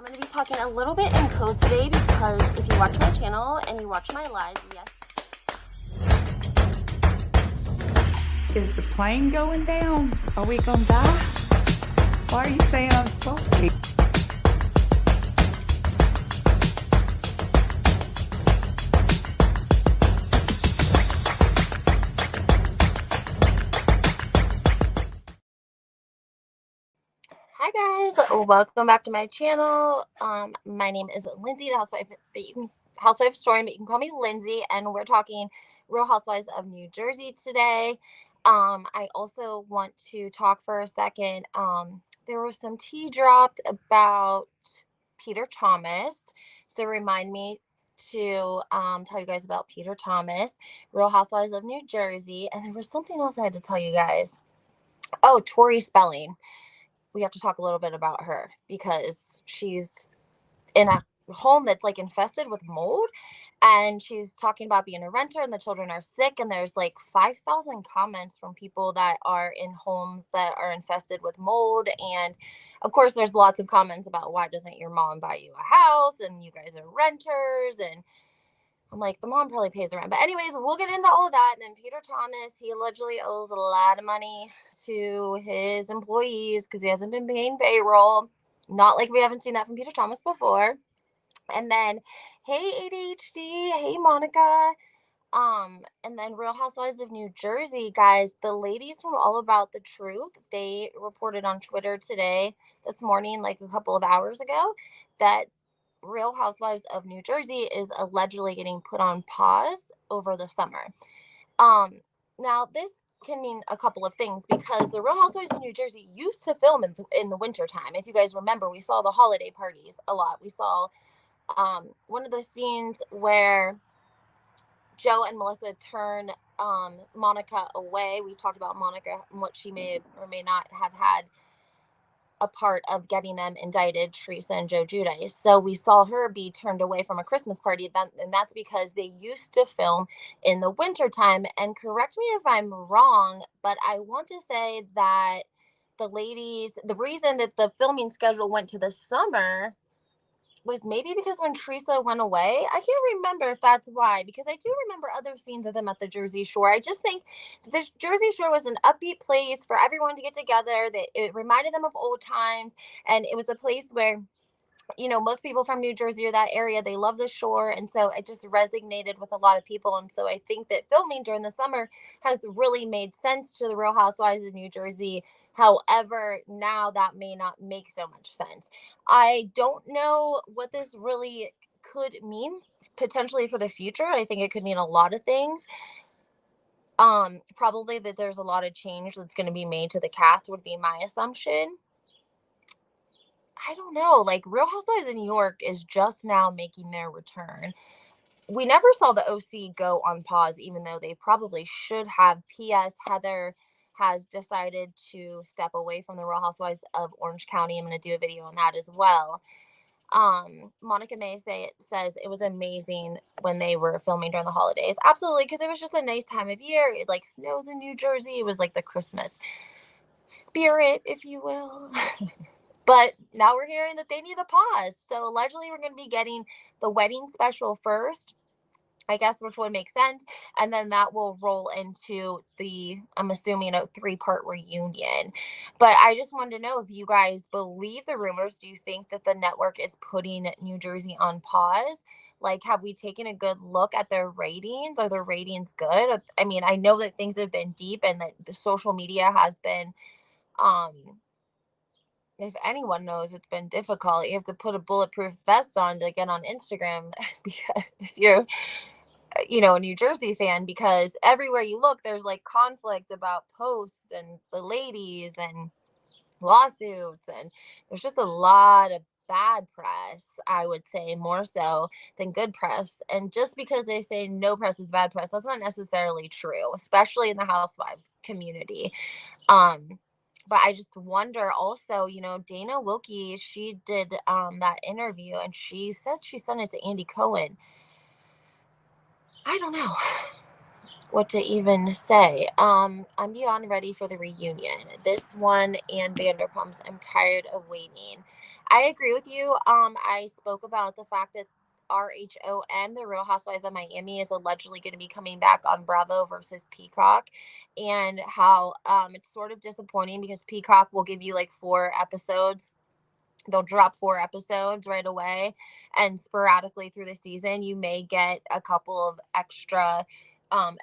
I'm going to be talking a little bit in code today because if you watch my channel and you watch my live, yes. Is the plane going down? Are we going to die? Why are you saying I'm sorry? Hi guys, welcome back to my channel. My name is Lindsay, the housewife, housewife historian, but you can call me Lindsay, and we're talking Real Housewives of New Jersey today. I also want to talk for a second. There was some tea dropped about Peter Thomas, so remind me to tell you guys about Peter Thomas, Real Housewives of New Jersey, and there was something else I had to tell you guys. Oh, Tori Spelling. We have to talk a little bit about her because she's in a home that's like infested with mold, and she's talking about being a renter and the children are sick, and there's like 5,000 comments from people that are in homes that are infested with mold. And of course there's lots of comments about, why doesn't your mom buy you a house and you guys are renters? And I'm like, the mom probably pays the rent. But anyways, we'll get into all of that. And then Peter Thomas, he allegedly owes a lot of money to his employees because he hasn't been paying payroll. Not like we haven't seen that from Peter Thomas before. And then, hey ADHD, hey Monica. And then Real Housewives of New Jersey, guys, the ladies from All About the Truth, they reported on Twitter this morning, like a couple of hours ago, that Real Housewives of New Jersey is allegedly getting put on pause over the summer. Now this can mean a couple of things, because the Real Housewives of New Jersey used to film in the winter time. If you guys remember, we saw the holiday parties a lot. We saw one of the scenes where Joe and Melissa turn Monica away. We've talked about Monica and what she may or may not have had a part of getting them indicted, Teresa and Joe Giudice. So we saw her be turned away from a Christmas party, and that's because they used to film in the wintertime. And correct me if I'm wrong, but I want to say that the reason that the filming schedule went to the summer was maybe because when Teresa went away. I can't remember if that's why, because I do remember other scenes of them at the Jersey Shore. I just think the Jersey Shore was an upbeat place for everyone to get together. That it reminded them of old times, and it was a place where, most people from New Jersey or that area, they love the shore, and so it just resonated with a lot of people. And so I think that filming during the summer has really made sense to the Real Housewives of New Jersey. However, now that may not make so much sense. I don't know what this really could mean potentially for the future. I think it could mean a lot of things. Probably that there's a lot of change that's going to be made to the cast would be my assumption. I don't know, like Real Housewives of New York is just now making their return. We never saw the OC go on pause, even though they probably should have. P.S. Heather has decided to step away from the Real Housewives of Orange County. I'm going to do a video on that as well. Monica May says it was amazing when they were filming during the holidays. Absolutely, because it was just a nice time of year. It like snows in New Jersey. It was like the Christmas spirit, if you will. But now we're hearing that they need a pause. So allegedly we're going to be getting the wedding special first, I guess, which would make sense. And then that will roll into I'm assuming, a 3-part reunion. But I just wanted to know if you guys believe the rumors. Do you think that the network is putting New Jersey on pause? Like, have we taken a good look at their ratings? Are their ratings good? I mean, I know that things have been deep and that the social media has been, if anyone knows, it's been difficult. You have to put a bulletproof vest on to get on Instagram because if you're, a New Jersey fan, because everywhere you look, there's like conflict about posts and the ladies and lawsuits. And there's just a lot of bad press, I would say, more so than good press. And just because they say no press is bad press, that's not necessarily true, especially in the housewives community. But I just wonder also, Dana Wilkie, she did that interview, and she said she sent it to Andy Cohen. I don't know what to even say. I'm beyond ready for the reunion. This one and Vanderpump's, I'm tired of waiting. I agree with you. I spoke about the fact that RHOM, the Real Housewives of Miami, is allegedly going to be coming back on Bravo versus Peacock, and how it's sort of disappointing because Peacock will give you like 4 episodes. They'll drop 4 episodes right away, and sporadically through the season, you may get a couple of extra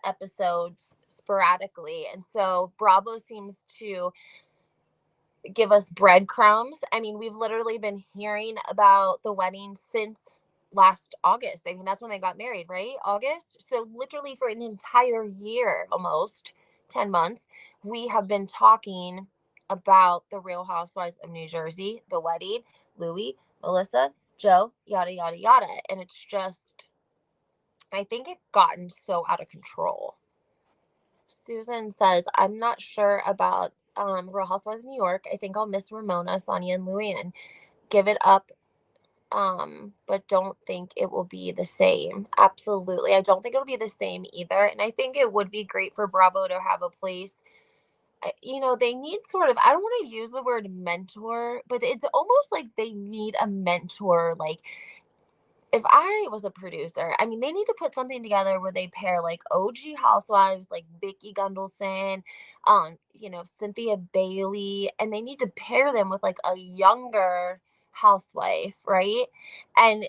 episodes sporadically. And so Bravo seems to give us breadcrumbs. I mean, we've literally been hearing about the wedding since last August. I mean, that's when they got married, right? August. So, literally, for an entire year, almost 10 months, we have been talking about the Real Housewives of New Jersey, the wedding, Louie, Melissa, Joe, yada, yada, yada. And it's just, I think it gotten so out of control. Susan says, I'm not sure about Real Housewives of New York. I think I'll miss Ramona, Sonia, and Luann. Give it up, but don't think it will be the same. Absolutely. I don't think it'll be the same either. And I think it would be great for Bravo to have a place. They need sort of, I don't want to use the word mentor, but it's almost like they need a mentor. Like, if I was a producer, I mean, they need to put something together where they pair like OG housewives, like Vicky Gundelson, Cynthia Bailey, and they need to pair them with like a younger housewife, right? And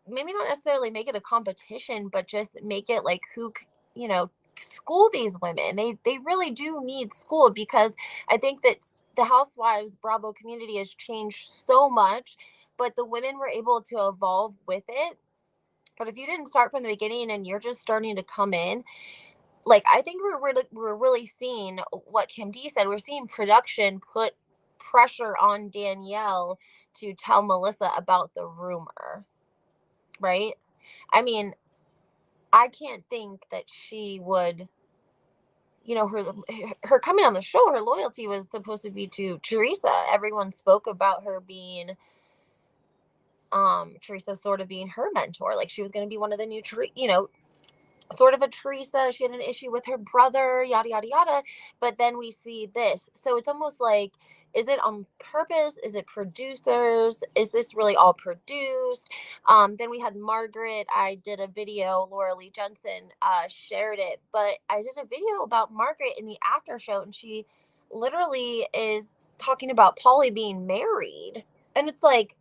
maybe not necessarily make it a competition, but just make it like school these women. They really do need schooled, because I think that the housewives Bravo community has changed so much, but the women were able to evolve with it. But if you didn't start from the beginning and you're just starting to come in, like, I think we're really seeing what Kim D said. We're seeing production put pressure on Danielle to tell Melissa about the rumor, right? I mean, I can't think that she would, her coming on the show, her loyalty was supposed to be to Teresa. Everyone spoke about her being Teresa sort of being her mentor. Like, she was going to be one of the new sort of a Teresa. She had an issue with her brother, yada yada yada. But then we see this. So it's almost like, is it on purpose? Is it producers? Is this really all produced? Then we had Margaret. I did a video, Laura Lee Jensen shared it, but I did a video about Margaret in the after show, and she literally is talking about Paulie being married. And it's like,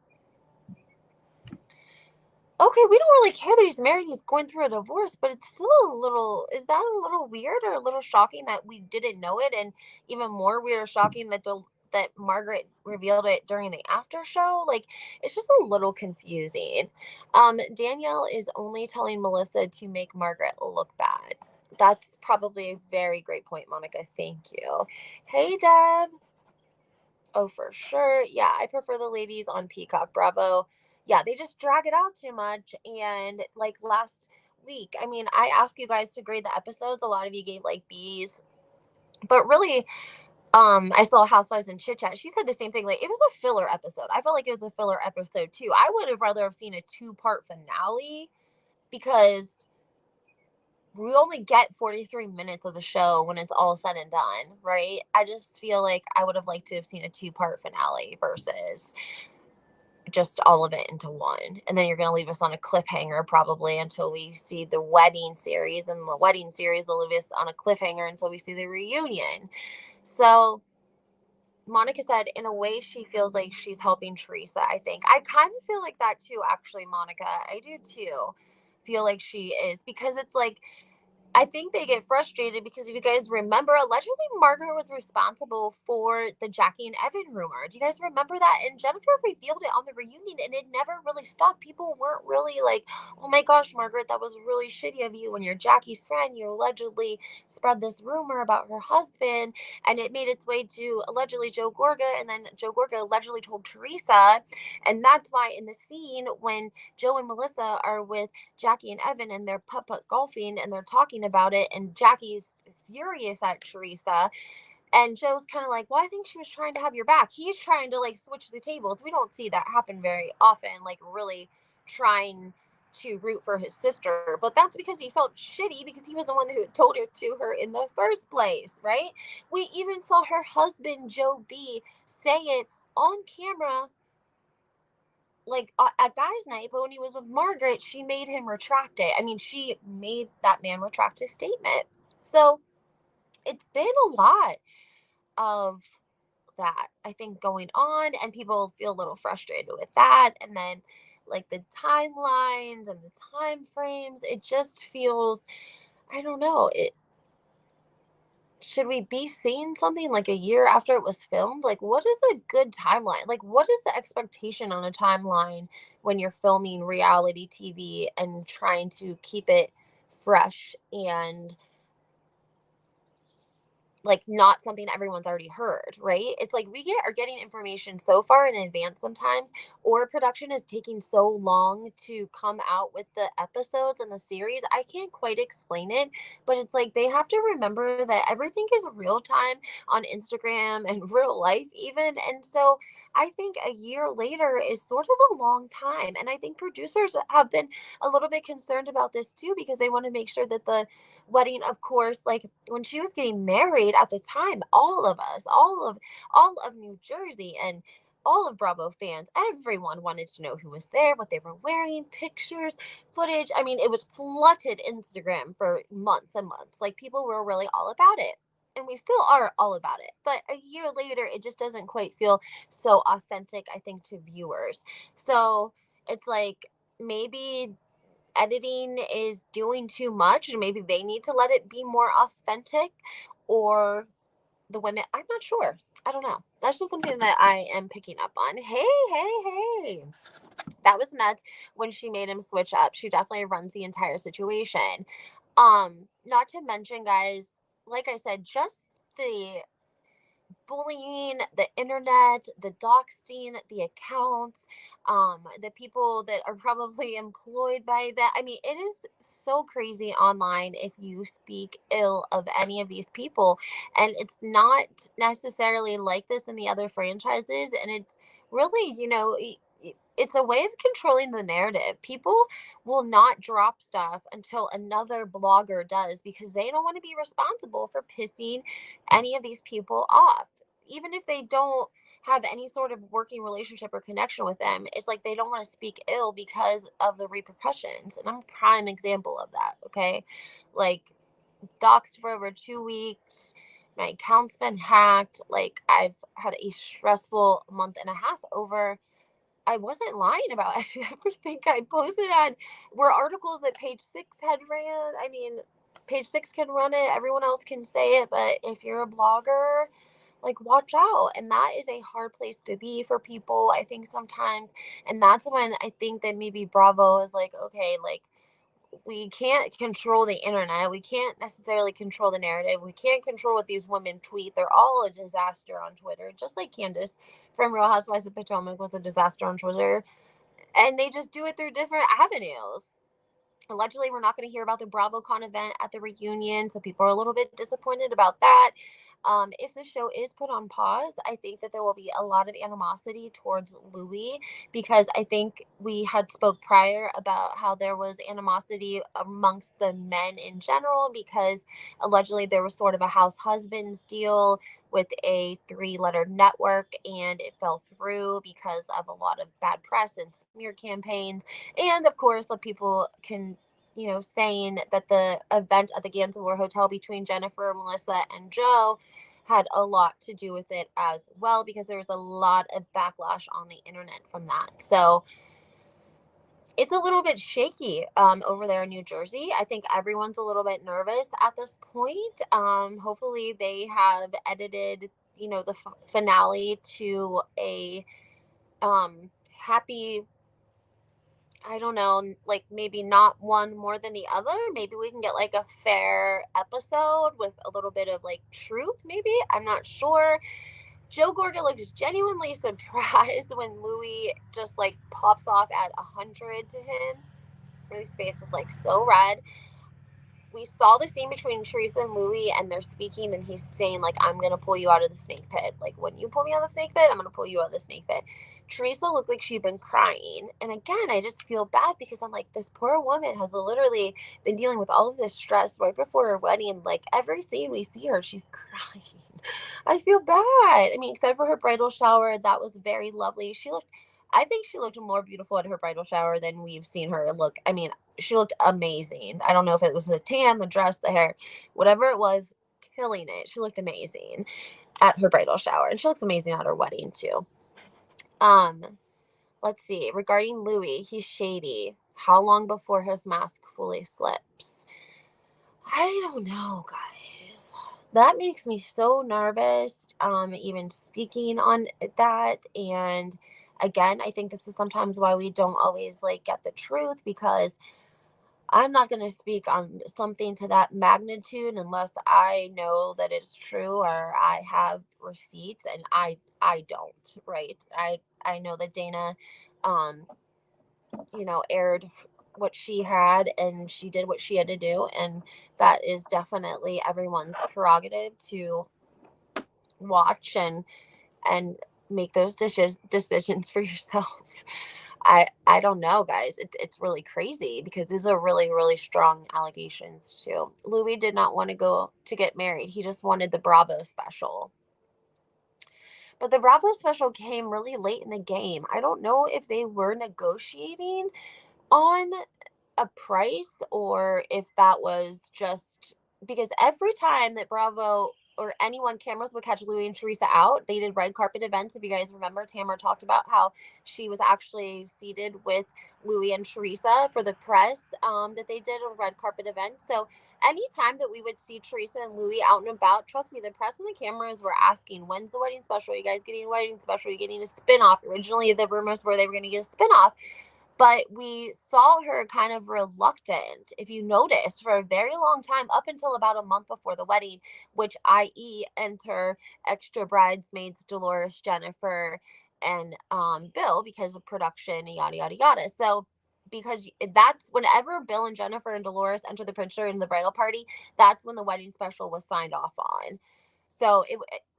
okay, we don't really care that he's married, he's going through a divorce, but it's still is that a little weird or a little shocking that we didn't know it? And even more weird or shocking that Margaret revealed it during the after show. Like, it's just a little confusing. Danielle is only telling Melissa to make Margaret look bad. That's probably a very great point, Monica. Thank you. Hey, Deb. Oh, for sure. Yeah, I prefer the ladies on Peacock. Bravo. Yeah, they just drag it out too much. And like last week, I mean, I asked you guys to grade the episodes. A lot of you gave like B's. But really, I saw Housewives and Chit Chat. She said the same thing. Like, it was a filler episode. I felt like it was a filler episode too. I would have rather have seen a 2-part finale, because we only get 43 minutes of the show when it's all said and done, right? I just feel like I would have liked to have seen a 2-part finale versus just all of it into one. And then you're going to leave us on a cliffhanger probably until we see the wedding series. And the wedding series will leave us on a cliffhanger until we see the reunion. So Monica said, in a way, she feels like she's helping Teresa, I think. I kind of feel like that too, actually, Monica. I do too feel like she is, because it's like, I think they get frustrated because, if you guys remember, allegedly Margaret was responsible for the Jackie and Evan rumor. Do you guys remember that? And Jennifer revealed it on the reunion, and it never really stuck. People weren't really like, oh my gosh, Margaret, that was really shitty of you. When you're Jackie's friend, you allegedly spread this rumor about her husband, and it made its way to allegedly Joe Gorga, and then Joe Gorga allegedly told Teresa. And that's why in the scene when Joe and Melissa are with Jackie and Evan and they're putt-putt golfing and they're talking about it, and Jackie's furious at Teresa, and Joe's kind of like, well, I think she was trying to have your back. He's trying to like switch the tables. We don't see that happen very often, like really trying to root for his sister, but that's because he felt shitty because he was the one who told it to her in the first place, right? We even saw her husband Joe B say it on camera like at guys' night, but when he was with Margaret, she made him retract it. I mean, she made that man retract his statement. So it's been a lot of that, I think, going on, and people feel a little frustrated with that. And then like the timelines and the time frames, it just feels, I don't know, it should we be seeing something like a year after it was filmed? Like, what is a good timeline? Like, what is the expectation on a timeline when you're filming reality TV and trying to keep it fresh and like not something everyone's already heard, right? It's like are getting information so far in advance sometimes, or production is taking so long to come out with the episodes and the series. I can't quite explain it, but it's like they have to remember that everything is real time on Instagram and real life even. And so I think a year later is sort of a long time. And I think producers have been a little bit concerned about this too, because they want to make sure that the wedding, of course, like when she was getting married at the time, all of us, all of New Jersey and all of Bravo fans, everyone wanted to know who was there, what they were wearing, pictures, footage. I mean, it was flooded Instagram for months and months. Like people were really all about it. And we still are all about it. But a year later, it just doesn't quite feel so authentic, I think, to viewers. So it's like maybe editing is doing too much and maybe they need to let it be more authentic, or the women, I'm not sure, I don't know, that's just something that I am picking up on. Hey, that was nuts when she made him switch up. She definitely runs the entire situation. Not to mention, guys, like I said, just the bullying, the internet, the doxing, the accounts, the people that are probably employed by that. I mean, it is so crazy online if you speak ill of any of these people. And it's not necessarily like this in the other franchises. And it's really, it's a way of controlling the narrative. People will not drop stuff until another blogger does because they don't want to be responsible for pissing any of these people off, even if they don't have any sort of working relationship or connection with them. It's like they don't want to speak ill because of the repercussions, and I'm a prime example of that. Okay, like doxed for over 2 weeks, my account's been hacked, like I've had a stressful month and a half over. I wasn't lying about everything I posted on were articles that Page Six had ran. I mean, Page Six can run it, everyone else can say it, but if you're a blogger, like watch out. And that is a hard place to be for people, I think, sometimes. And that's when I think that maybe Bravo is like, okay, like we can't control the internet. We can't necessarily control the narrative. We can't control what these women tweet. They're all a disaster on Twitter, just like Candace from Real Housewives of Potomac was a disaster on Twitter. And they just do it through different avenues. Allegedly, we're not going to hear about the BravoCon event at the reunion, so people are a little bit disappointed about that. If the show is put on pause, I think that there will be a lot of animosity towards Louie, because I think we had spoke prior about how there was animosity amongst the men in general, because allegedly there was sort of a house husbands deal with a three-letter network, and it fell through because of a lot of bad press and smear campaigns. And of course, the people can, saying that the event at the Gansevoort Hotel between Jennifer, Melissa, and Joe had a lot to do with it as well, because there was a lot of backlash on the internet from that. So it's a little bit shaky over there in New Jersey. I think everyone's a little bit nervous at this point. Hopefully they have edited, the finale to a happy, I don't know, like maybe not one more than the other. Maybe we can get like a fair episode with a little bit of like truth, maybe. I'm not sure. Joe Gorga looks genuinely surprised when Louis just like pops off at 100 to him. Louis' face is like so red. We saw the scene between Teresa and Louie, and they're speaking, and he's saying like, I'm gonna pull you out of the snake pit. Like, when you pull me out of the snake pit, I'm gonna pull you out of the snake pit. Teresa looked like she'd been crying, and again, I just feel bad because I'm like, this poor woman has literally been dealing with all of this stress right before her wedding. Like every scene we see her, she's crying. I feel bad. I mean, except for her bridal shower, that was very lovely. She looked I think she looked more beautiful at her bridal shower than we've seen her look. I mean, she looked amazing. I don't know if it was the tan, the dress, the hair, whatever it was, killing it. She looked amazing at her bridal shower, and she looks amazing at her wedding too. Um, let's see. Regarding Louis, he's shady. How long before his mask fully slips? I don't know, guys. That makes me so nervous, even speaking on that. And again, I think this is sometimes why we don't always like get the truth, because I'm not going to speak on something to that magnitude unless I know that it's true or I have receipts, and I don't, right? I know that Dana um aired what she had, and she did what she had to do, and that is definitely everyone's prerogative to watch and make those decisions for yourself. I don't know, guys. It's really crazy because these are really, really strong allegations too. Louis did not want to go to get married. He just wanted the Bravo special. But the Bravo special came really late in the game. I don't know if they were negotiating on a price or if that was just because every time that Bravo or anyone cameras would catch Louis and Teresa out, they did red carpet events. If you guys remember, Tamara talked about how she was actually seated with Louis and Teresa for the press that they did a red carpet event. So anytime that we would see Teresa and Louis out and about, trust me, the press and the cameras were asking, when's the wedding special? Are you guys getting a wedding special? Are you getting a spinoff? Originally, the rumors were they were going to get a spinoff, but we saw her kind of reluctant, if you noticed, for a very long time, up until about a month before the wedding, which i.e. enter extra bridesmaids Dolores, Jennifer, and Bill, because of production, yada yada yada. So because that's whenever Bill and Jennifer and Dolores enter the picture in the bridal party, that's when the wedding special was signed off on. So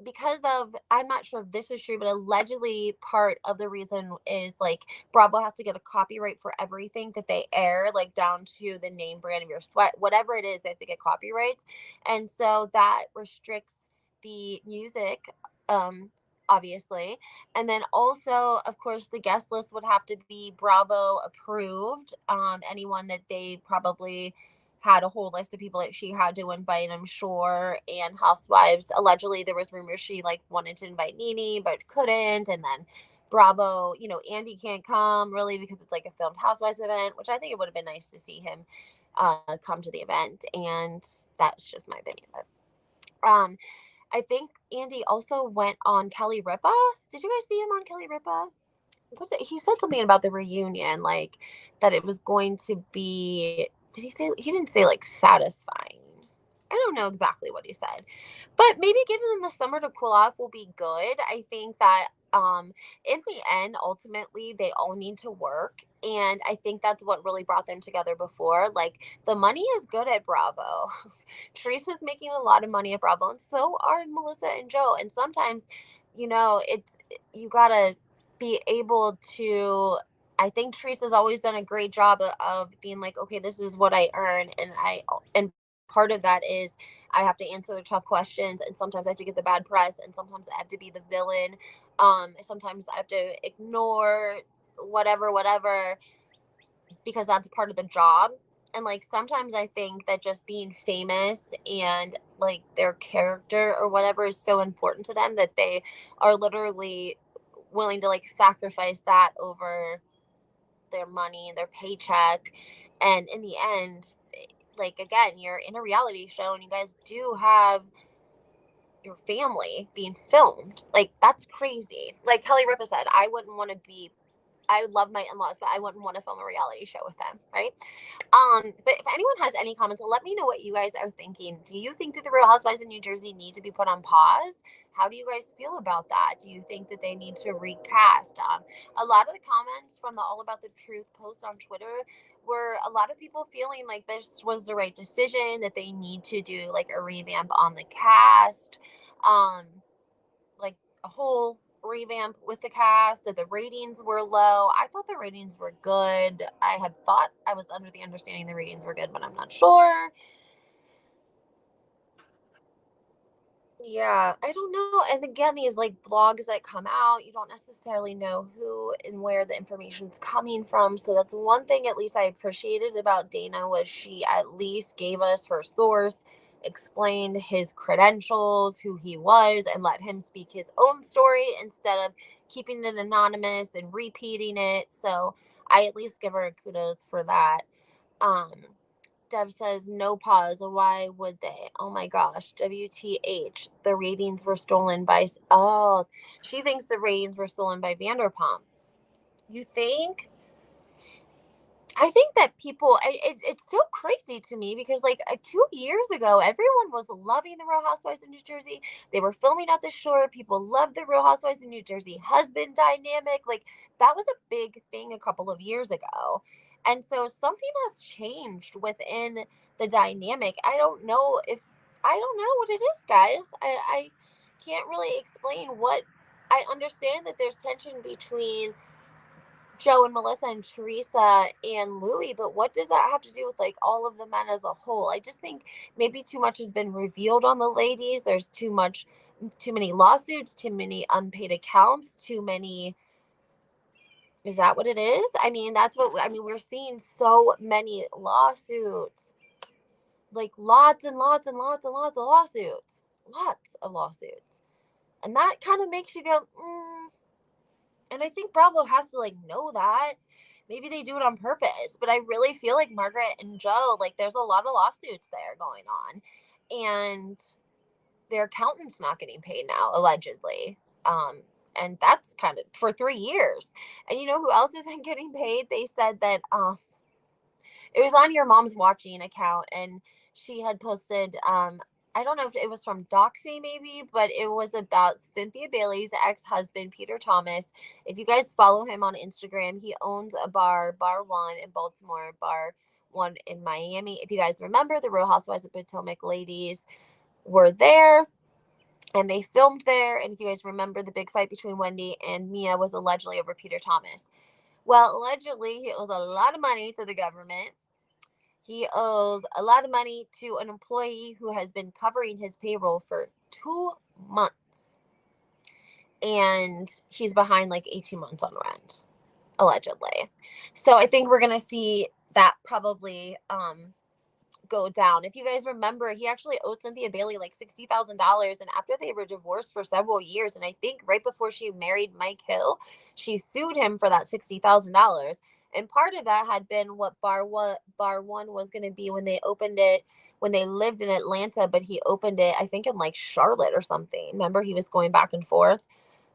because of, I'm not sure if this is true, but allegedly part of the reason is like Bravo has to get a copyright for everything that they air, like down to the name brand of your sweat, whatever it is, they have to get copyrights. And so that restricts the music, um, obviously. And then also, of course, the guest list would have to be Bravo approved. Anyone that they probably had a whole list of people that she had to invite, I'm sure. And Housewives, allegedly, there was rumors she like wanted to invite Nene, but couldn't. And then Bravo, Andy can't come really because it's like a filmed Housewives event, which I think it would have been nice to see him come to the event. And that's just my opinion. But I think Andy also went on Kelly Ripa. Did you guys see him on Kelly Ripa? He said something about the reunion, like that it was going to be. Did he say? He didn't say like satisfying. I don't know exactly what he said, but maybe giving them the summer to cool off will be good. I think that in the end, ultimately, they all need to work, and I think that's what really brought them together before. Like the money is good at Bravo. Teresa's making a lot of money at Bravo, and so are Melissa and Joe. And sometimes, it's you gotta be able to. I think Teresa's always done a great job of being like, okay, this is what I earn, and part of that is I have to answer the tough questions, and sometimes I have to get the bad press, and sometimes I have to be the villain. Sometimes I have to ignore whatever, because that's part of the job. And like sometimes I think that just being famous and like their character or whatever is so important to them that they are literally willing to like sacrifice that over their money, their paycheck. And in the end, like again, you're in a reality show and you guys do have your family being filmed. Like that's crazy. Like Kelly Ripa said, I love my in-laws, but I wouldn't want to film a reality show with them, right? But if anyone has any comments, let me know what you guys are thinking. Do you think that the Real Housewives in New Jersey need to be put on pause? How do you guys feel about that? Do you think that they need to recast? A lot of the comments from the All About the Truth post on Twitter were a lot of people feeling like this was the right decision, that they need to do like a revamp on the cast, like a whole revamp with the cast, that the ratings were low. I thought the ratings were good. I had thought I was under the understanding the ratings were good, but I'm not sure. Yeah, I don't know. And again, these like blogs that come out, you don't necessarily know who and where the information's coming from. So that's one thing at least I appreciated about Dana was she at least gave us her source, explained his credentials, who he was, and let him speak his own story instead of keeping it anonymous and repeating it. So I at least give her kudos for that. Um, Deb says, no pause. Why would they? Oh my gosh. WTH. The ratings were stolen by. Oh, she thinks the ratings were stolen by Vanderpump. You think? I think that people, it's so crazy to me because, like, 2 years ago, everyone was loving the Real Housewives of New Jersey. They were filming at the shore. People loved the Real Housewives of New Jersey husband dynamic. Like, that was a big thing a couple of years ago. And so something has changed within the dynamic. I don't know what it is, guys. I can't really explain what. I understand that there's tension between Joe and Melissa and Teresa and Louie, but what does that have to do with like all of the men as a whole? I just think maybe too much has been revealed on the ladies. There's too many lawsuits, too many unpaid accounts, too many. Is that what it is? I mean, that's what I mean. We're seeing so many lawsuits, like lots and lots and lots and lots of lawsuits, lots of lawsuits, and that kind of makes you go, and I think Bravo has to like know that. Maybe they do it on purpose, but I really feel like Margaret and Joe, like there's a lot of lawsuits there going on. And their accountant's not getting paid now, allegedly. And that's kind of for 3 years. And you know who else isn't getting paid? They said that it was on your mom's watching account, and she had posted I don't know if it was from Doxy maybe, but it was about Cynthia Bailey's ex-husband Peter Thomas. If you guys follow him on Instagram, he owns a bar one in Baltimore, bar one in Miami. If you guys remember, the Real Housewives of Potomac ladies were there and they filmed there. And if you guys remember, the big fight between Wendy and Mia was allegedly over Peter Thomas. Well, allegedly he owes a lot of money to the government. He owes a lot of money to an employee who has been covering his payroll for 2 months. And he's behind like 18 months on rent, allegedly. So I think we're going to see that probably go down. If you guys remember, he actually owed Cynthia Bailey like $60,000. And after they were divorced for several years, and I think right before she married Mike Hill, she sued him for that $60,000. And part of that had been what bar one was going to be when they opened it, when they lived in Atlanta, but he opened it, I think in like Charlotte or something. Remember, he was going back and forth.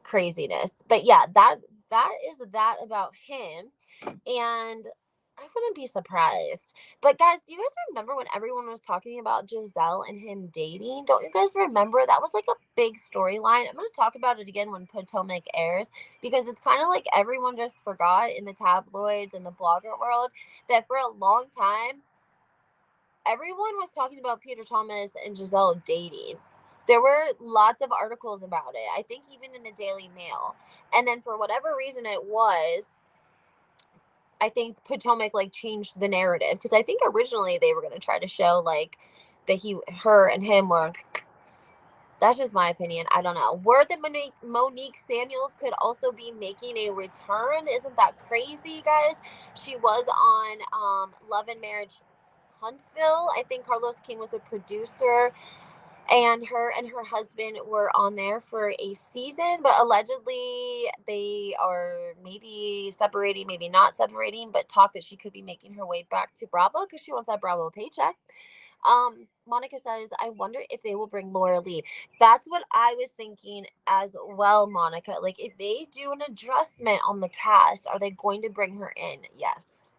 Craziness. But yeah, that is that about him. And I wouldn't be surprised. But guys, do you guys remember when everyone was talking about Giselle and him dating? Don't you guys remember? That was like a big storyline. I'm going to talk about it again when Potomac airs because it's kind of like everyone just forgot in the tabloids and the blogger world that for a long time, everyone was talking about Peter Thomas and Giselle dating. There were lots of articles about it. I think even in the Daily Mail. And then for whatever reason it was, I think Potomac like changed the narrative because I think originally they were going to try to show like that her and him were. That's just my opinion. I don't know. Word that Monique Samuels could also be making a return. Isn't that crazy, guys? She was on Love and Marriage Huntsville. I think Carlos King was a producer, and her husband were on there for a season, but allegedly they are maybe separating, maybe not separating, but talk that she could be making her way back to Bravo because she wants that Bravo paycheck. Monica says, I wonder if they will bring Laura Lee. That's what I was thinking as well, Monica. Like, if they do an adjustment on the cast, are they going to bring her in? Yes.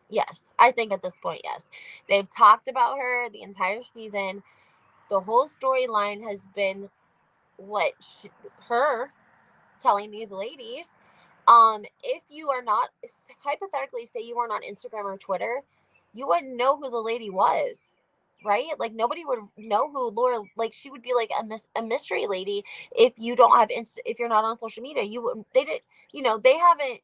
Yes. I think at this point, yes. They've talked about her the entire season. The whole storyline has been her telling these ladies, if you are not, hypothetically say you weren't on Instagram or Twitter, you wouldn't know who the lady was, right? Like nobody would know who Laura, like she would be like a mystery lady if you don't have if you're not on social media. They didn't, they haven't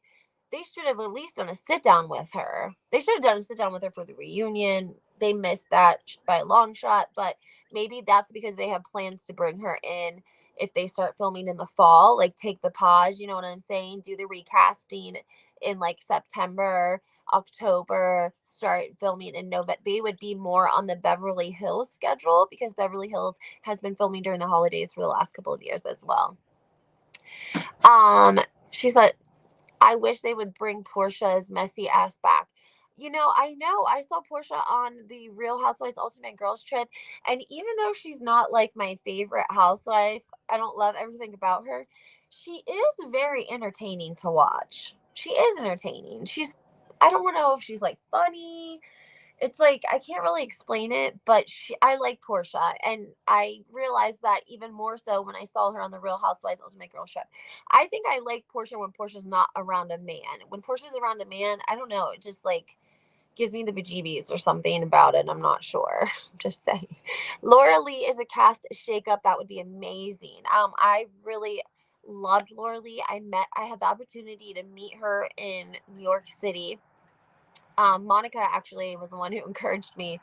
they should have at least done a sit down with her. They should have done a sit down with her for the reunion. They missed that by a long shot, but maybe that's because they have plans to bring her in if they start filming in the fall, like take the pause, you know what I'm saying? Do the recasting in like September, October, start filming in November. They would be more on the Beverly Hills schedule because Beverly Hills has been filming during the holidays for the last couple of years as well. She said, I wish they would bring Portia's messy ass back. I know. I saw Portia on the Real Housewives Ultimate Girls Trip, and even though she's not like my favorite housewife, I don't love everything about her. She is very entertaining to watch. She is entertaining. I don't know if she's like funny. It's like I can't really explain it, but I like Portia, and I realized that even more so when I saw her on the Real Housewives Ultimate Girls Trip. I think I like Portia when Portia's not around a man. When Portia's around a man, I don't know, it just like gives me the bejeebies or something about it. I'm not sure. Just saying. Laura Lee is a cast shakeup. That would be amazing. I really loved Laura Lee. I had the opportunity to meet her in New York City. Monica actually was the one who encouraged me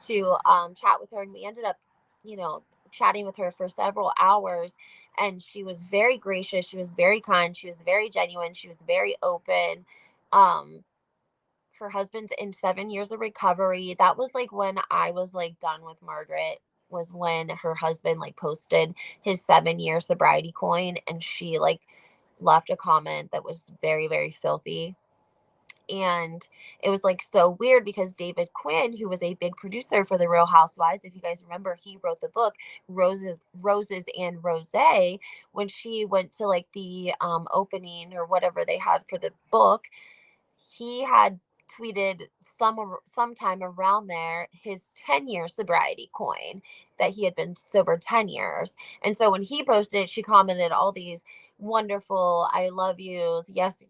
to chat with her, and we ended up, you know, chatting with her for several hours. And she was very gracious. She was very kind. She was very genuine. She was very open. Um, her husband's in 7 years of recovery. That was like when I was like done with Margaret. Was when her husband like posted his 7 year sobriety coin, and she like left a comment that was very, very filthy. And it was like so weird because David Quinn, who was a big producer for the Real Housewives, if you guys remember, he wrote the book Roses and Rose. When she went to like the opening or whatever they had for the book, he had tweeted sometime around there his 10 year sobriety coin, that he had been sober 10 years. And so when he posted it, she commented all these wonderful I love yous. Yes,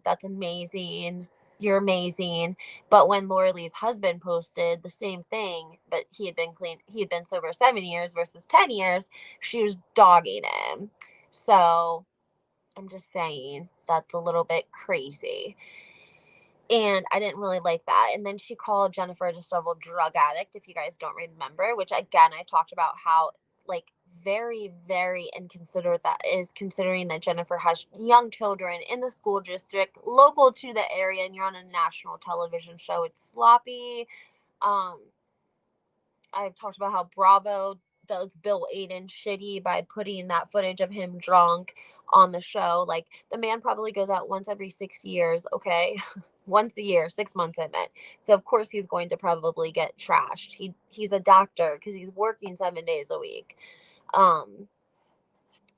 that's amazing. You're amazing. But when Laura Lee's husband posted the same thing, but he had been sober 7 years versus 10 years, she was dogging him. So I'm just saying that's a little bit crazy. And I didn't really like that. And then she called Jennifer a disheveled drug addict, if you guys don't remember, which again, I've talked about how like very, very inconsiderate that is, considering that Jennifer has young children in the school district local to the area, and you're on a national television show. It's sloppy. Um, I've talked about how Bravo does Bill Aiden shitty by putting that footage of him drunk on the show. Like, the man probably goes out once every 6 years, okay? Once a year, 6 months, I meant. So of course he's going to probably get trashed. He's a doctor because he's working 7 days a week.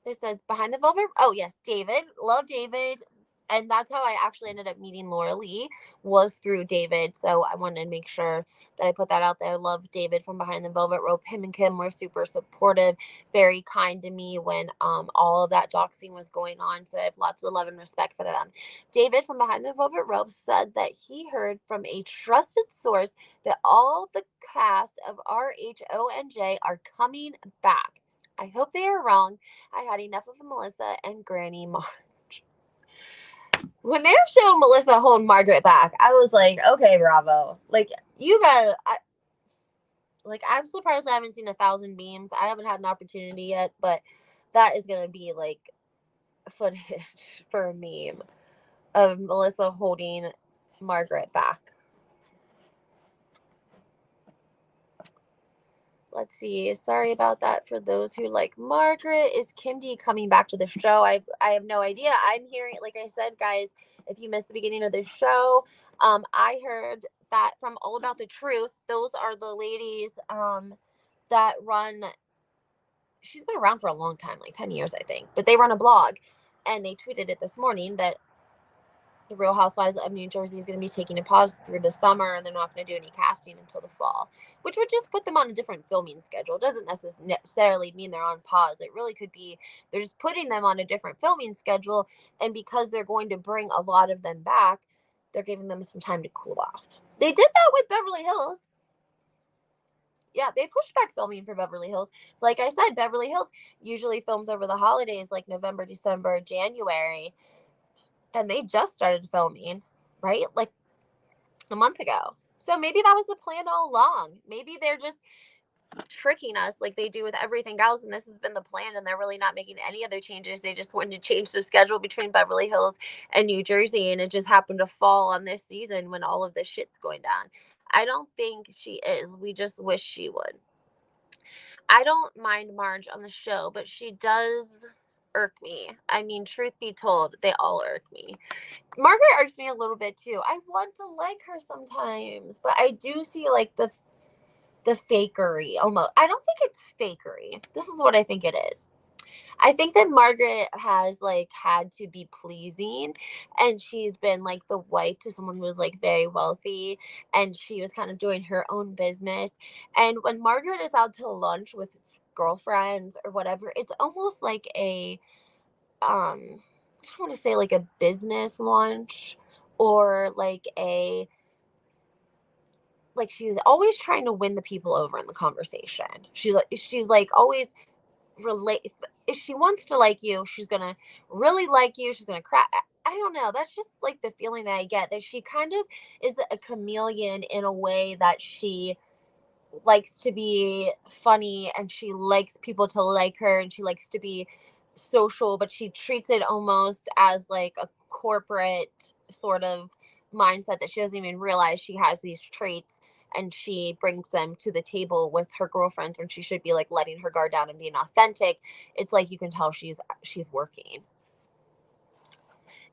This says behind the velvet. Oh yes, David. Love David. And that's how I actually ended up meeting Laura Lee, was through David. So I wanted to make sure that I put that out there. I love David from Behind the Velvet Rope. Him and Kim were super supportive, very kind to me when all of that doxing was going on. So I have lots of love and respect for them. David from Behind the Velvet Rope said that he heard from a trusted source that all the cast of RHONJ are coming back. I hope they are wrong. I had enough of Melissa and Granny Marge. When they were showing Melissa holding Margaret back, I was like, okay, bravo. Like, you got, I'm surprised I haven't seen 1,000 memes. I haven't had an opportunity yet, but that is going to be like footage for a meme of Melissa holding Margaret back. Let's see. Sorry about that for those who like Margaret. Is Kim D coming back to the show? I have no idea. I'm hearing, like I said, guys, if you missed the beginning of the show, I heard that from All About the Truth. Those are the ladies that run. She's been around for a long time, like 10 years, I think. But they run a blog, and they tweeted it this morning that the Real Housewives of New Jersey is going to be taking a pause through the summer, and they're not going to do any casting until the fall, which would just put them on a different filming schedule. It doesn't necessarily mean they're on pause. It really could be they're just putting them on a different filming schedule, and because they're going to bring a lot of them back, they're giving them some time to cool off. They did that with Beverly Hills. Yeah, they pushed back filming for Beverly Hills. Like I said, Beverly Hills usually films over the holidays, like November, December, January. And they just started filming, right? Like a month ago. So maybe that was the plan all along. Maybe they're just tricking us like they do with everything else, and this has been the plan, and they're really not making any other changes. They just wanted to change the schedule between Beverly Hills and New Jersey, and it just happened to fall on this season when all of this shit's going down. I don't think she is. We just wish she would. I don't mind Marge on the show, but she does irk me. I mean, truth be told, they all irk me. Margaret irks me a little bit too. I want to like her sometimes, but I do see like the fakery almost. I don't think it's fakery. This is what I think it is. I think that Margaret has like had to be pleasing, and she's been like the wife to someone who was like very wealthy, and she was kind of doing her own business. And when Margaret is out to lunch with girlfriends or whatever, it's almost like a I don't want to say like a business lunch, or like she's always trying to win the people over in the conversation. She's like always relate. If she wants to like you, she's gonna really like you. She's gonna crack. I don't know. That's just like the feeling that I get, that she kind of is a chameleon in a way, that she likes to be funny, and she likes people to like her, and she likes to be social, but she treats it almost as like a corporate sort of mindset, that she doesn't even realize she has these traits, and she brings them to the table with her girlfriends when she should be like letting her guard down and being authentic. It's like you can tell she's working.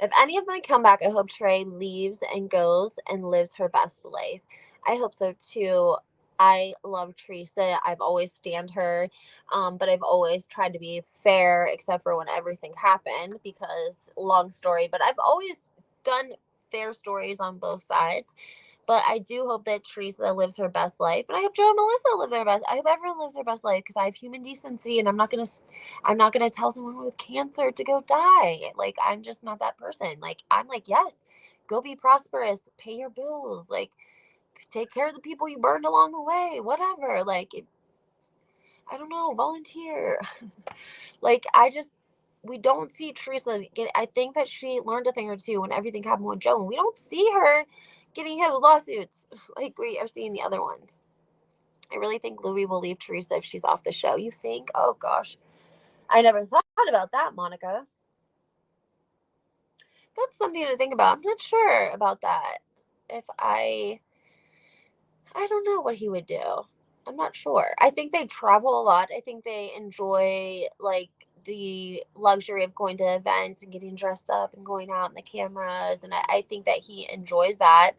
If any of them come back, I hope Trey leaves and goes and lives her best life. I hope so too. I love Teresa. I've always stand her, but I've always tried to be fair, except for when everything happened, because long story. But I've always done fair stories on both sides. But I do hope that Teresa lives her best life, and I hope Joe and Melissa live their best. I hope everyone lives their best life, because I have human decency, and I'm not gonna tell someone with cancer to go die. Like, I'm just not that person. Like, I'm like, yes, go be prosperous, pay your bills, like take care of the people you burned along the way, whatever. Like, I don't know, volunteer. Like, we don't see Teresa get. I think that she learned a thing or two when everything happened with Joe, and we don't see her getting hit with lawsuits like we are seeing the other ones. I really think Louie will leave Teresa if she's off the show. You think? Oh gosh, I never thought about that, Monica. That's something to think about. I'm not sure about that. If I don't know what he would do. I'm not sure. I think they travel a lot. I think they enjoy like the luxury of going to events and getting dressed up and going out in the cameras. And I think that he enjoys that.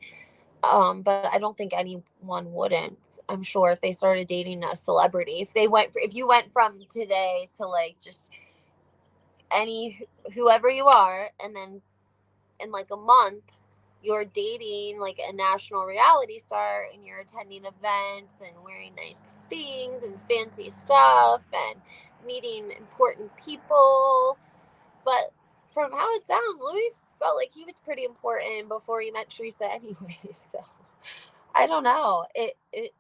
But I don't think anyone wouldn't. I'm sure if they started dating a celebrity, if you went from today to like just any whoever you are, and then in like a month you're dating like a national reality star, and you're attending events and wearing nice things and fancy stuff and meeting important people. But from how it sounds, Louis felt like he was pretty important before he met Teresa anyway. So I don't know. It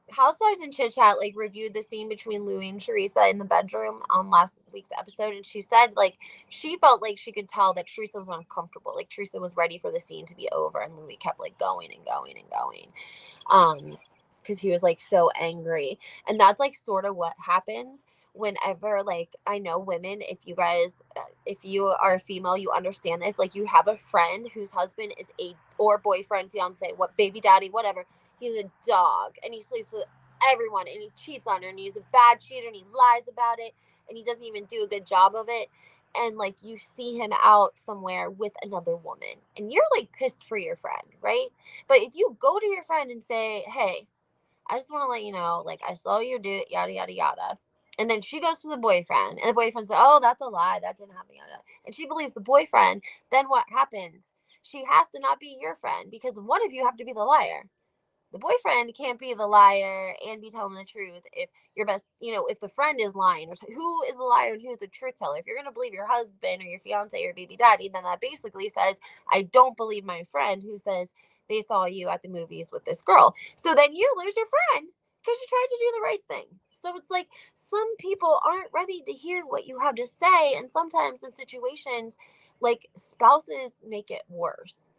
Housewives and Chit Chat like reviewed the scene between Louie and Teresa in the bedroom on last week's episode, and she said like she felt like she could tell that Teresa was uncomfortable. Like Teresa was ready for the scene to be over, and Louie kept like going and going and going. Because he was like so angry. And that's like sort of what happens whenever, like, I know women, if you are a female, you understand this. Like, you have a friend whose husband is or boyfriend, fiance, what, baby daddy, whatever. He's a dog, and he sleeps with everyone, and he cheats on her, and he's a bad cheater, and he lies about it, and he doesn't even do a good job of it. And like you see him out somewhere with another woman, and you're like pissed for your friend, right? But if you go to your friend and say, hey, I just want to let you know, like, I saw you do it, yada, yada, yada. And then she goes to the boyfriend, and the boyfriend says, oh, that's a lie. That didn't happen, yada. And she believes the boyfriend. Then what happens? She has to not be your friend, because one of you have to be the liar. The boyfriend can't be the liar and be telling the truth if your best, if the friend is lying, or who is the liar and who's the truth teller. If you're going to believe your husband or your fiance or baby daddy, then that basically says, I don't believe my friend who says they saw you at the movies with this girl. So then you lose your friend because you tried to do the right thing. So it's like some people aren't ready to hear what you have to say. And sometimes in situations Like, spouses make it worse.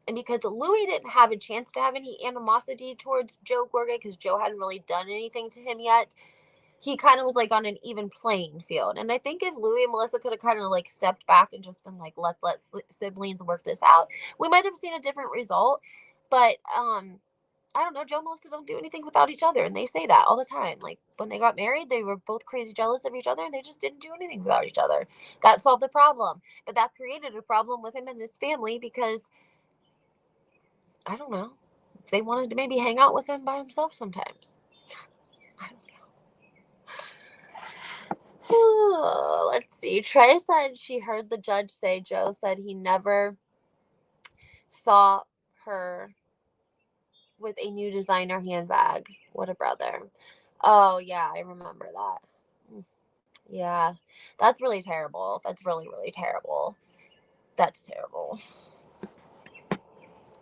And because Louis didn't have a chance to have any animosity towards Joe Gorga because Joe hadn't really done anything to him yet, he kind of was like on an even playing field. And I think if Louis and Melissa could have kind of like stepped back and just been like, let's let siblings work this out, we might have seen a different result. But I don't know. Joe and Melissa don't do anything without each other, and they say that all the time. Like when they got married, they were both crazy jealous of each other, and they just didn't do anything without each other. That solved the problem, but that created a problem with him and his family because I don't know. They wanted to maybe hang out with him by himself sometimes. I don't know. Oh, let's see. Trey said she heard the judge say Joe said he never saw her with a new designer handbag. What a brother. Oh, yeah, I remember that. Yeah, that's really terrible. That's really, really terrible. That's terrible.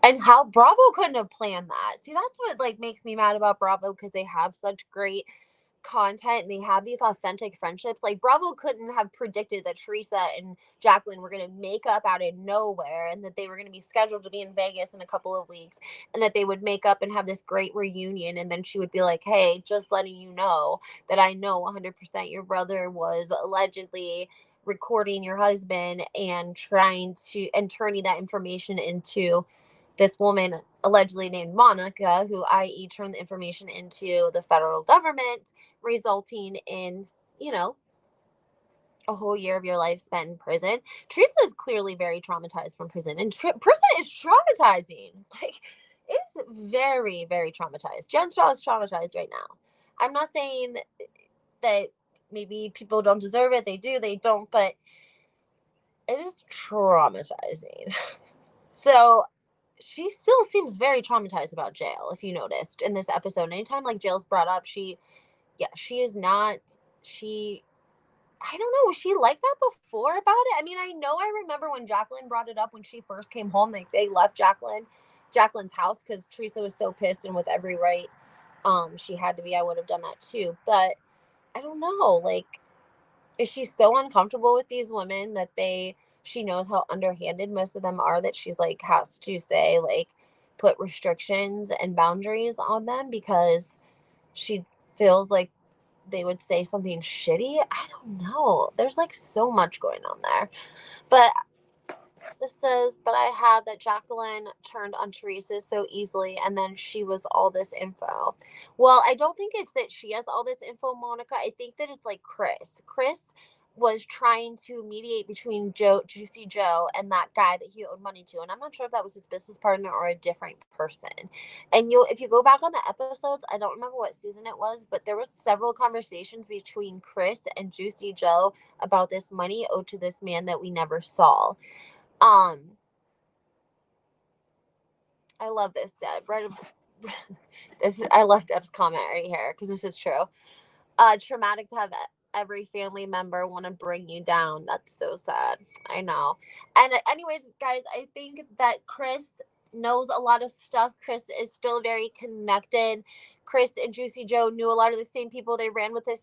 And how Bravo couldn't have planned that. See, that's what like makes me mad about Bravo because they have such great content and they have these authentic friendships. Like Bravo couldn't have predicted that Teresa and Jacqueline were going to make up out of nowhere and that they were going to be scheduled to be in Vegas in a couple of weeks and that they would make up and have this great reunion and then she would be like, "Hey, just letting you know that I know 100% your brother was allegedly recording your husband and trying to and turning that information into this woman allegedly named Monica, who i.e. turned the information into the federal government, resulting in, you know, a whole year of your life spent in prison." Teresa is clearly very traumatized from prison, and prison is traumatizing. Like, it's very, very traumatized. Jen Shaw is traumatized right now. I'm not saying that maybe people don't deserve it. They do, they don't, but it is traumatizing. So she still seems very traumatized about jail, if you noticed in this episode. Anytime like jail's brought up, she is not, she, I don't know, was she like that before about it? I mean, I remember when Jacqueline brought it up when she first came home, like they left Jacqueline's house because Teresa was so pissed, and with every right she had to be. I would have done that too. But I don't know, like, is she so uncomfortable with these women that she knows how underhanded most of them are, that she's like has to say like put restrictions and boundaries on them because she feels like they would say something shitty? I don't know. There's like so much going on there. But this says, but I had that Jacqueline turned on Teresa so easily, and then she was all this info. Well, I don't think it's that she has all this info, Monica. I think that it's like Chris. Chris was trying to mediate between Juicy Joe, and that guy that he owed money to. And I'm not sure if that was his business partner or a different person. And if you go back on the episodes, I don't remember what season it was, but there was several conversations between Chris and Juicy Joe about this money owed to this man that we never saw. I love this, Deb. Right, I love Deb's comment right here because this is true. Traumatic to have every family member want to bring you down. That's so sad. I know. And anyways, guys, I think that Chris knows a lot of stuff. Chris is still very connected. Chris and Juicy Joe knew a lot of the same people. They ran with the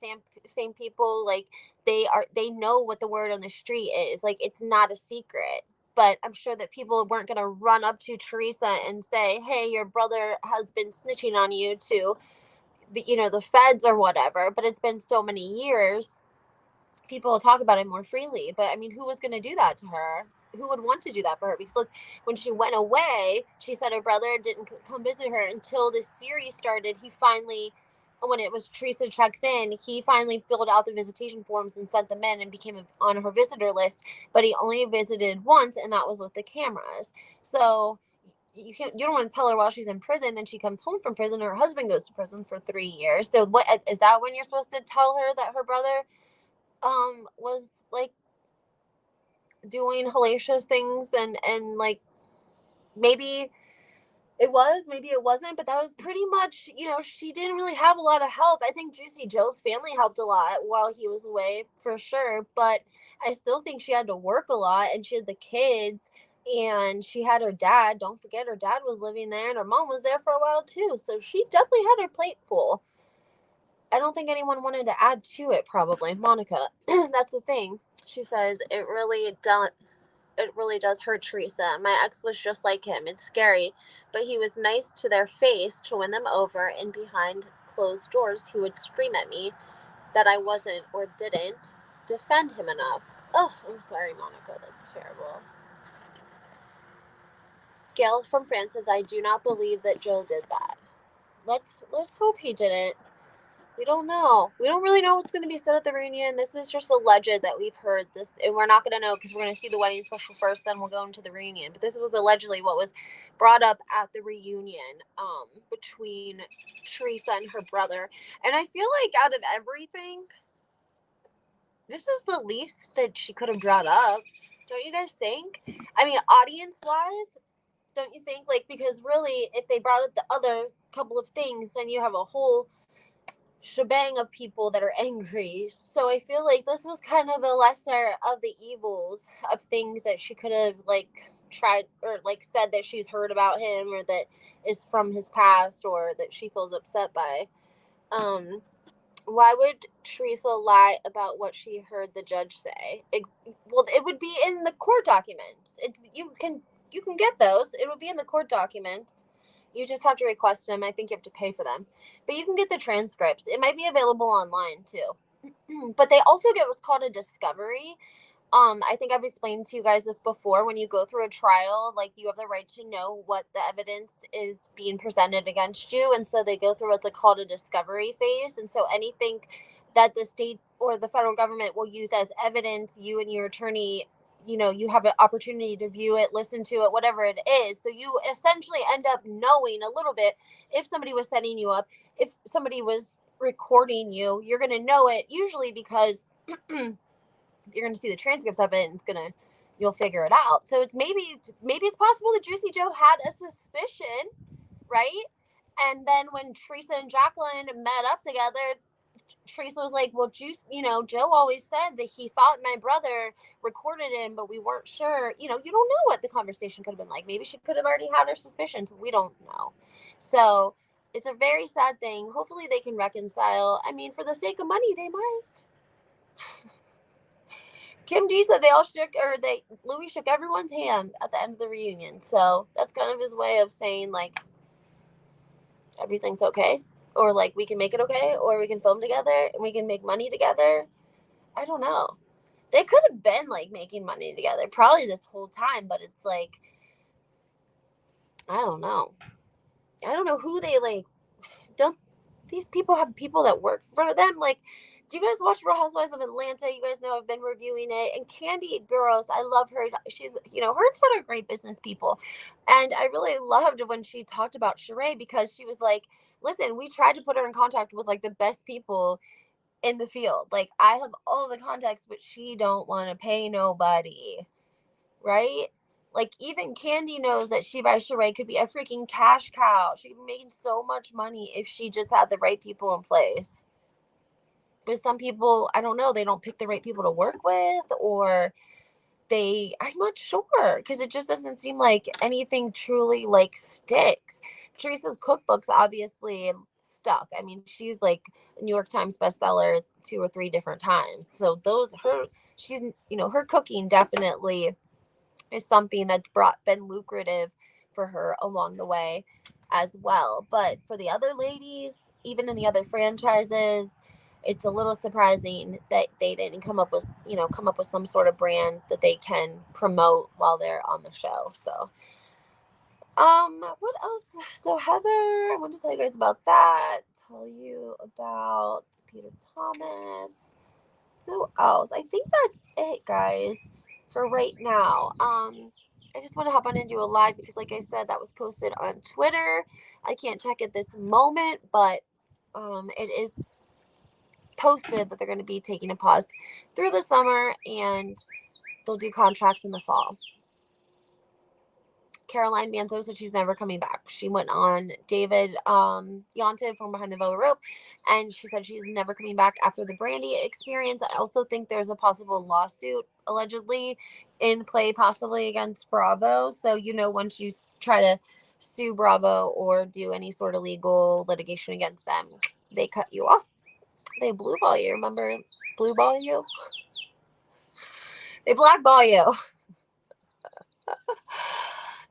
same people. Like they know what the word on the street is. Like, it's not a secret. But I'm sure that people weren't going to run up to Teresa and say, "Hey, your brother has been snitching on you," to the feds or whatever. But it's been so many years, people will talk about it more freely. But I mean, who was going to do that to her? Who would want to do that for her? Because when she went away, she said her brother didn't come visit her until this series started. He finally, when it was Teresa checks in, he finally filled out the visitation forms and sent them in and became on her visitor list. But he only visited once, and that was with the cameras. So you don't want to tell her while she's in prison. Then she comes home from prison, her husband goes to prison for 3 years. So what is that when you're supposed to tell her that her brother was like doing hellacious things, and like maybe it was, maybe it wasn't, but that was pretty much, she didn't really have a lot of help. I think Juicy Joe's family helped a lot while he was away, for sure, but I still think she had to work a lot, and she had the kids, and she had her dad. Don't forget, her dad was living there, and her mom was there for a while too, so she definitely had her plate full. I don't think anyone wanted to add to it, probably. Monica, that's the thing. She says it really it really does hurt Teresa. My ex was just like him. It's scary, but he was nice to their face to win them over, and behind closed doors, he would scream at me that I wasn't or didn't defend him enough. Oh, I'm sorry, Monica. That's terrible. Gail from France says, I do not believe that Joe did that. Let's hope he didn't. We don't know. We don't really know what's going to be said at the reunion. This is just alleged that we've heard this, and we're not going to know because we're going to see the wedding special first, then we'll go into the reunion. But this was allegedly what was brought up at the reunion between Teresa and her brother. And I feel like out of everything, this is the least that she could have brought up. Don't you guys think? I mean, audience-wise, don't you think? Like, because really, if they brought up the other couple of things, then you have a whole shebang of people that are angry. So I feel like this was kind of the lesser of the evils of things that she could have like tried or like said that she's heard about him or that is from his past or that she feels upset by. Why would Teresa lie about what she heard the judge say? Well, it would be in the court documents. You can get those. It would be in the court documents. You just have to request them. I think you have to pay for them. But you can get the transcripts. It might be available online too. But they also get what's called a discovery. I think I've explained to you guys this before. When you go through a trial, like you have the right to know what the evidence is being presented against you. And so they go through what's called a discovery phase. And so anything that the state or the federal government will use as evidence, you and your attorney, you have an opportunity to view it, listen to it, whatever it is. So you essentially end up knowing a little bit if somebody was setting you up, if somebody was recording you, you're going to know it usually because you're going to see the transcripts of it and you'll figure it out. So it's maybe it's possible that Juicy Joe had a suspicion, right? And then when Teresa and Jacqueline met up together, Teresa was like, well, Joe always said that he thought my brother recorded him, but we weren't sure. You don't know what the conversation could have been like. Maybe she could have already had her suspicions. We don't know. So it's a very sad thing. Hopefully they can reconcile. I mean, for the sake of money, they might. Kim D said Louie shook everyone's hand at the end of the reunion. So that's kind of his way of saying like everything's okay, or like we can make it okay, or we can film together and we can make money together. I don't know. They could have been like making money together probably this whole time, but it's like I don't know. I don't know who they like. Don't these people have people that work for them? Like, do you guys watch Real Housewives of Atlanta? You guys know I've been reviewing it. And Candy Burrows, I love her. She's, her and Todd are great business people. And I really loved when she talked about Sheree because she was like, listen, we tried to put her in contact with like the best people in the field. Like, I have all the contacts, but she don't want to pay nobody. Right? Like, even Candy knows that She by Sheree could be a freaking cash cow. She could be making so much money if she just had the right people in place. But some people, I don't know, they don't pick the right people to work with, or I'm not sure, because it just doesn't seem like anything truly like sticks. Teresa's cookbooks obviously stuck. I mean, she's like a New York Times bestseller 2 or 3 different times. So she's, her cooking definitely is something that's been lucrative for her along the way as well. But for the other ladies, even in the other franchises, it's a little surprising that they didn't come up with some sort of brand that they can promote while they're on the show. So what else? So Heather, I want to tell you guys about that. Tell you about Peter Thomas. Who else? I think that's it, guys, for right now. I just want to hop on and do a live because, like I said, that was posted on Twitter. I can't check at this moment, but it is posted that they're going to be taking a pause through the summer and they'll do contracts in the fall. Caroline Manzo said she's never coming back. She went on David Yontif from Behind the Velvet Rope, and she said she's never coming back after the Brandy experience. I also think there's a possible lawsuit allegedly in play, possibly against Bravo. So, once you try to sue Bravo or do any sort of legal litigation against them, they cut you off. They blue ball you. Remember blue ball you? They blackball you.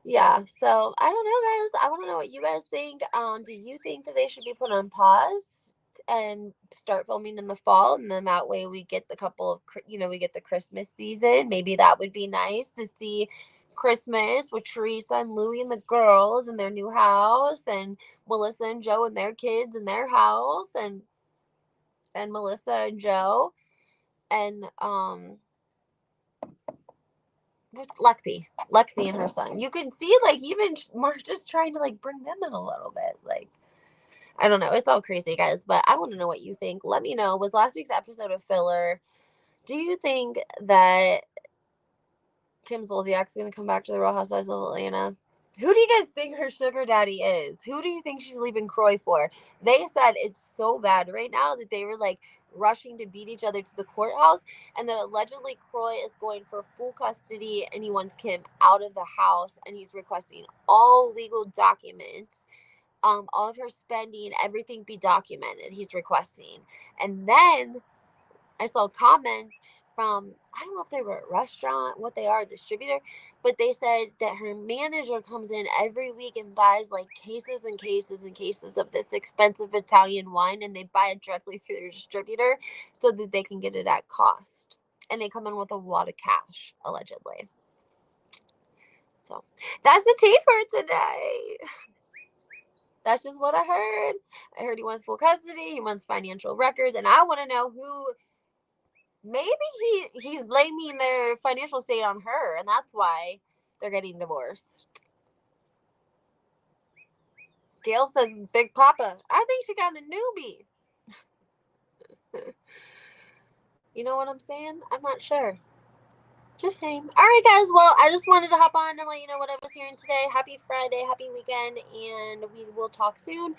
Yeah, so I don't know, guys. I want to know what you guys think. Do you think that they should be put on pause and start filming in the fall, and then that way we get the couple of, we get the Christmas season. Maybe that would be nice to see Christmas with Teresa and Louie and the girls in their new house, and Melissa and Joe and their kids in their house, and Melissa and Joe, and with Lexi and her son. You can see, like, even Mark just trying to, like, bring them in a little bit. Like, I don't know. It's all crazy, guys. But I want to know what you think. Let me know. Was last week's episode a filler? Do you think that Kim Zolciak's going to come back to the Real Housewives of Atlanta? Who do you guys think her sugar daddy is? Who do you think she's leaving Croy for? They said it's so bad right now that they were, like, rushing to beat each other to the courthouse, and that allegedly Croy is going for full custody, and he wants Kim out of the house, and he's requesting all legal documents, all of her spending, everything be documented. He's requesting. And then I saw comments from, I don't know if they were a restaurant, what they are, a distributor, but they said that her manager comes in every week and buys, like, cases and cases and cases of this expensive Italian wine, and they buy it directly through their distributor so that they can get it at cost. And they come in with a lot of cash, allegedly. So that's the tea for today. That's just what I heard. I heard he wants full custody, he wants financial records, and I want to know who. Maybe he's blaming their financial state on her, and that's why they're getting divorced. Gail says it's Big Papa. I think she got a newbie. You know what I'm saying? I'm not sure. Just saying. All right, guys. Well, I just wanted to hop on and let you know what I was hearing today. Happy Friday, happy weekend, and we will talk soon.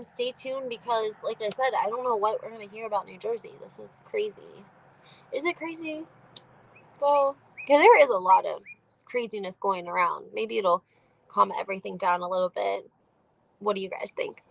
Stay tuned because, like I said, I don't know what we're gonna hear about New Jersey. This is crazy. Is it crazy? Well, because there is a lot of craziness going around. Maybe it'll calm everything down a little bit. What do you guys think?